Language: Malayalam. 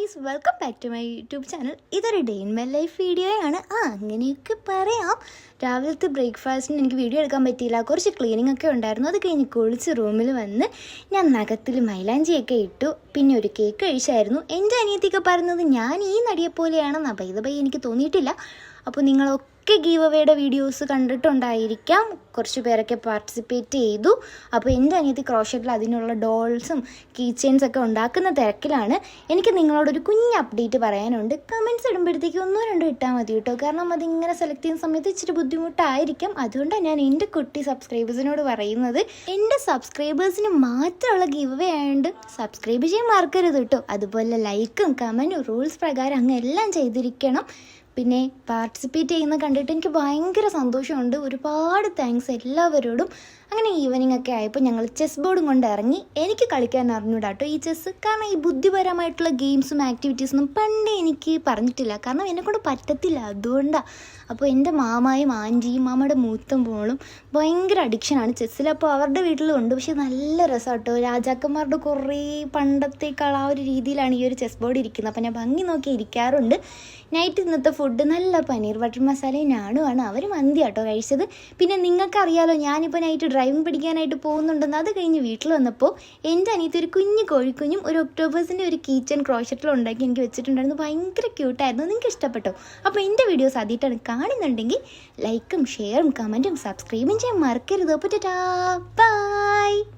Guys, welcome back to my YouTube channel. ഇതൊരു ഡേ ഇൻ മൈ ലൈഫ് വീഡിയോയാണ്. അങ്ങനെയൊക്കെ പറയാം. രാവിലത്തെ ബ്രേക്ക്ഫാസ്റ്റിന് എനിക്ക് വീഡിയോ എടുക്കാൻ പറ്റിയില്ല. കുറച്ച് ക്ലീനിങ് ഒക്കെ ഉണ്ടായിരുന്നു. അത് കഴിഞ്ഞ് കുളിച്ച് റൂമിൽ വന്ന് ഞാൻ നഖത്തിൽ മൈലാഞ്ചിയൊക്കെ ഇട്ടു. പിന്നെ ഒരു കേക്ക് കഴിച്ചായിരുന്നു. എൻ്റെ അനിയത്തിയൊക്കെ പറയുന്നത് ഞാൻ ഈ നടിയെപ്പോലെയാണെന്ന്. അപ്പോൾ ഇത് എനിക്ക് തോന്നിയിട്ടില്ല. അപ്പോൾ നിങ്ങളൊക്കെ ഗീവ് അവയുടെ വീഡിയോസ് കണ്ടിട്ടുണ്ടായിരിക്കാം. കുറച്ച് പേരൊക്കെ പാർട്ടിസിപ്പേറ്റ് ചെയ്തു. അപ്പോൾ എൻ്റെ അനിയത്തി ക്രോഷറ്റിൽ അതിനുള്ള ഡോൾസും കീ ചെയിൻസൊക്കെ ഉണ്ടാക്കുന്ന തിരക്കിലാണ്. എനിക്ക് നിങ്ങളോടൊരു കുഞ്ഞ് അപ്ഡേറ്റ് പറയാനുണ്ട്. കമൻറ്റ്സ് ഇടുമ്പോഴത്തേക്ക് ഒന്നോ രണ്ടോ ഇട്ടാൽ മതി കേട്ടോ. കാരണം അതിങ്ങനെ സെലക്ട് ചെയ്യുന്ന സമയത്ത് ഇച്ചിരി ബുദ്ധിമുട്ടായിരിക്കും. അതുകൊണ്ടാണ് ഞാൻ എൻ്റെ കുട്ടി സബ്സ്ക്രൈബേഴ്സിനോട് പറയുന്നത്. എൻ്റെ സബ്സ്ക്രൈബേഴ്സിന് മാത്രമുള്ള ഗീവ് അവേ ആയതുകൊണ്ട് സബ്സ്ക്രൈബ് ചെയ്യാൻ മറക്കരുത് കേട്ടോ. അതുപോലെ ലൈക്കും കമൻറ്റും റൂൾസ് പ്രകാരം അങ്ങ് എല്ലാം ചെയ്തിരിക്കണം. പിന്നെ പാർട്ടിസിപ്പേറ്റ് ചെയ്യുന്ന കണ്ടിട്ട് എനിക്ക് ഭയങ്കര സന്തോഷമുണ്ട്. ഒരുപാട് താങ്ക്സ് എല്ലാവരോടും. അങ്ങനെ ഈവനിങ് ഒക്കെ ആയപ്പോൾ ഞങ്ങൾ ചെസ് ബോർഡും കൊണ്ട് ഇറങ്ങി. എനിക്ക് കളിക്കാൻ അറിഞ്ഞൂടാ കേട്ടോ ഈ ചെസ്സ്. കാരണം ഈ ബുദ്ധിപരമായിട്ടുള്ള ഗെയിംസും ആക്ടിവിറ്റീസൊന്നും പണ്ടേ എനിക്ക് പറഞ്ഞിട്ടില്ല. കാരണം എന്നെക്കൊണ്ട് പറ്റത്തില്ല. അതുകൊണ്ടാണ്. അപ്പോൾ എൻ്റെ മാമായും ആൻറ്റിയും മാമയുടെ മൂത്ത മോളും ഭയങ്കര അഡിക്ഷനാണ് ചെസ്സിൽ. അപ്പോൾ അവരുടെ വീട്ടിലും ഉണ്ട്. പക്ഷേ നല്ല രസമാണ് കേട്ടോ. രാജാക്കന്മാരുടെ കുറേ പണ്ടത്തേക്കാൾ ആ ഒരു രീതിയിലാണ് ഈ ഒരു ചെസ് ബോർഡ് ഇരിക്കുന്നത്. അപ്പോൾ ഞാൻ ഭംഗി നോക്കി ഇരിക്കാറുണ്ട്. നൈറ്റ് ഇന്നത്തെ ഫുഡ് നല്ല പനീർ ബട്ടർ മസാലയും നാണുമാണ്. അവർ മന്തി കേട്ടോ കഴിച്ചത്. പിന്നെ നിങ്ങൾക്കറിയാലോ ഞാനിപ്പോൾ നൈറ്റ് ഡ്രൈവിംഗ് പഠിക്കാനായിട്ട് പോകുന്നുണ്ടെന്ന്. അത് കഴിഞ്ഞ് വീട്ടിൽ വന്നപ്പോൾ എൻ്റെ അനിയത്തി ഒരു കുഞ്ഞ് കോഴിക്കുഞ്ഞും ഒരു ഒക്ടോബേഴ്സിൻ്റെ ഒരു കീച്ചൻ ക്രോഷറ്റിൽ ഉണ്ടാക്കി എനിക്ക് വെച്ചിട്ടുണ്ടായിരുന്നു. ഭയങ്കര ക്യൂട്ടായിരുന്നു. നിങ്ങൾക്ക് ഇഷ്ടപ്പെട്ടോ? അപ്പോൾ എൻ്റെ വീഡിയോസ് ആദ്യമായിട്ടാണ് കാണുന്നുണ്ടെങ്കിൽ ലൈക്കും ഷെയറും കമൻറ്റും സബ്സ്ക്രൈബും ചെയ്യാൻ മറക്കരുത്. അപ്പോൾ ടാറ്റാ, ബൈ.